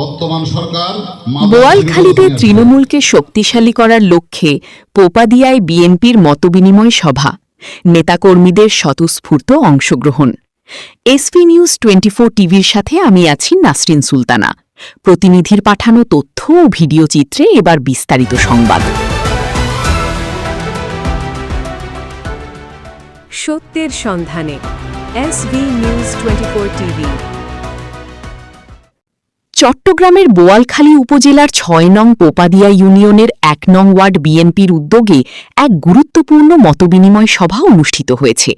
বর্তমান সরকার বোয়ালখালীতে তৃণমূলকে শক্তিশালী করার লক্ষ্যে পোপাদিয়ায় বিএনপির মতবিনিময় সভা, নেতাকর্মীদের স্বতঃস্ফূর্ত অংশগ্রহণ। এসপি নিউজ 24 টিভির সাথে আমি আছি নাসরিন সুলতানা। প্রতিনিধির পাঠানো তথ্য ও ভিডিও চিত্রে এবার বিস্তারিত সংবাদ। সত্যের সন্ধানে এসবি নিউজ 24 টিভি। চট্টগ্রামের বোয়ালখালী উপজেলার ৬ নং পোপাদিয়া ইউনিয়নের ১ নং ওয়ার্ড বিএনপির উদ্যোগে এক গুরুত্বপূর্ণ মতবিনিময় সভা অনুষ্ঠিত হয়েছে।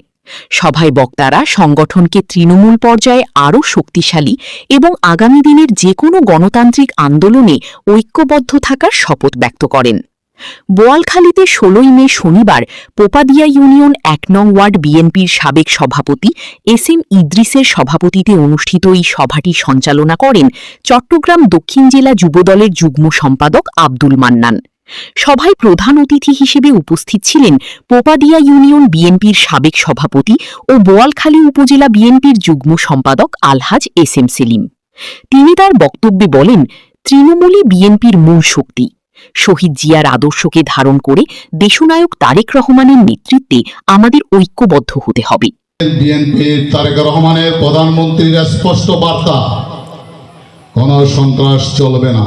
সভায় বক্তারা সংগঠনকে তৃণমূল পর্যায়ে আরও শক্তিশালী এবং আগামী দিনের যে কোনো গণতান্ত্রিক আন্দোলনে ঐক্যবদ্ধ থাকার শপথ ব্যক্ত করেন। বোয়ালখালীতে ১৬ মে শনিবার পোপাদিয়া ইউনিয়ন ১ নং ওয়ার্ড বিএনপির সাবেক সভাপতি এস.এম. ইদ্রিসের সভাপতিত্বে অনুষ্ঠিত এই সভাটি সঞ্চালনা করেন চট্টগ্রাম দক্ষিণ জেলা যুবদলের যুগ্ম সম্পাদক আব্দুল মান্নান। সভায় প্রধান অতিথি হিসেবে উপস্থিত ছিলেন পোপাদিয়া ইউনিয়ন বিএনপির সাবেক সভাপতি ও বোয়ালখালী উপজেলা বিএনপির যুগ্ম সম্পাদক আলহাজ এস.এম. সেলিম। তিনি তার বক্তব্যে বলেন, তৃণমূলই বিএনপির মূল শক্তি। শহীদ জিয়ার আদর্শকে ধারণ করে দেশনায়ক তারেক রহমানের নেতৃত্বে আমাদের ঐক্যবদ্ধ হতে হবে। বিএনপির তারেক রহমানের প্রধানমন্ত্রীর স্পষ্ট বার্তা, কোন সন্ত্রাস চলবে না।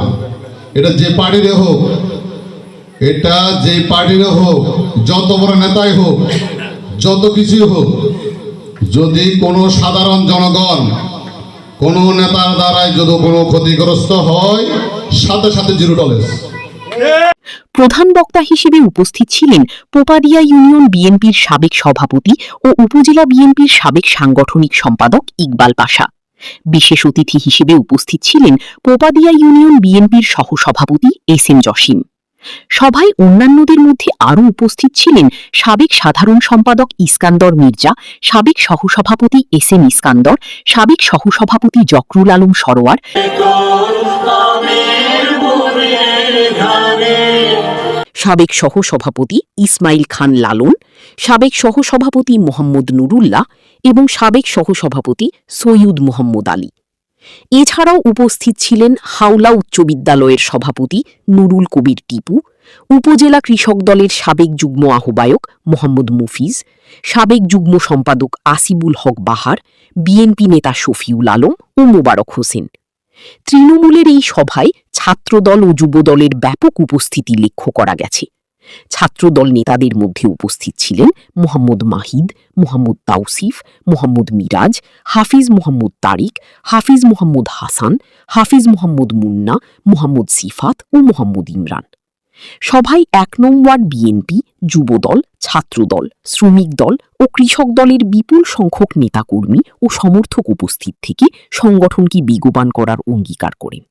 এটা যে পার্টির হোক, এটা যে পার্টির হোক, যত বড় নেতাই হোক, যত কিছুই হোক, যদি কোনো সাধারণ জনগণ কোনো নেতার দ্বারাই যদি কোনো ক্ষতিগ্রস্ত হয়, সাথে সাথে জিরো টলারেন্স। প্রধান বক্তা হিসেবে উপস্থিত ছিলেন পোপাদিয়া ইউনিয়ন বিএনপির সাবেক সভাপতি ও উপজেলা বিএনপির সাবেক সাংগঠনিক সম্পাদক ইকবাল পাশা। বিশেষ অতিথি হিসেবে উপস্থিত ছিলেন পোপাদিয়া ইউনিয়ন বিএনপির সহসভাপতি এস.এম. জসিম। সভায় অন্যান্যদের মধ্যে আরও উপস্থিত ছিলেন সাবেক সাধারণ সম্পাদক ইস্কান্দর মির্জা, সাবেক সহসভাপতি এস.এম. ইস্কান্দর, সাবেক সহসভাপতি জকরুল আলম সরোয়ার, সাবেক সহসভাপতি ইসমাইল খান লালন, সাবেক সহসভাপতি মোহাম্মদ নুরুল্লাহ এবং সাবেক সহসভাপতি সৈয়দ মোহাম্মদ আলী। এছাড়াও উপস্থিত ছিলেন হাওলা উচ্চ বিদ্যালয়ের সভাপতি নুরুল কবির টিপু, উপজেলা কৃষক দলের সাবেক যুগ্ম আহ্বায়ক মোহাম্মদ মুফিজ, সাবেক যুগ্ম সম্পাদক আসিবুল হক বাহার, বিএনপি নেতা শফিউল আলম ও মোবারক হোসেন। তৃণমূলের এই সভায় ছাত্রদল ও যুবদলের ব্যাপক উপস্থিতি লক্ষ্য করা গেছে। ছাত্রদল নেতাদের মধ্যে উপস্থিত ছিলেন মোহাম্মদ মাহিদ, মোহাম্মদ তাওসিফ, মোহাম্মদ মিরাজ, হাফিজ মোহাম্মদ তারিক, হাফিজ মোহাম্মদ হাসান, হাফিজ মোহাম্মদ মুন্না, মোহাম্মদ সিফাত ও মোহাম্মদ ইমরান। সভায় ১ নং ওয়ার্ড বিএনপি, যুবদল, ছাত্রদল, শ্রমিক দল ও কৃষক দলের বিপুল সংখ্যক নেতাকর্মী ও সমর্থক উপস্থিত থেকে সংগঠনকে বেগবান করার অঙ্গীকার করেন।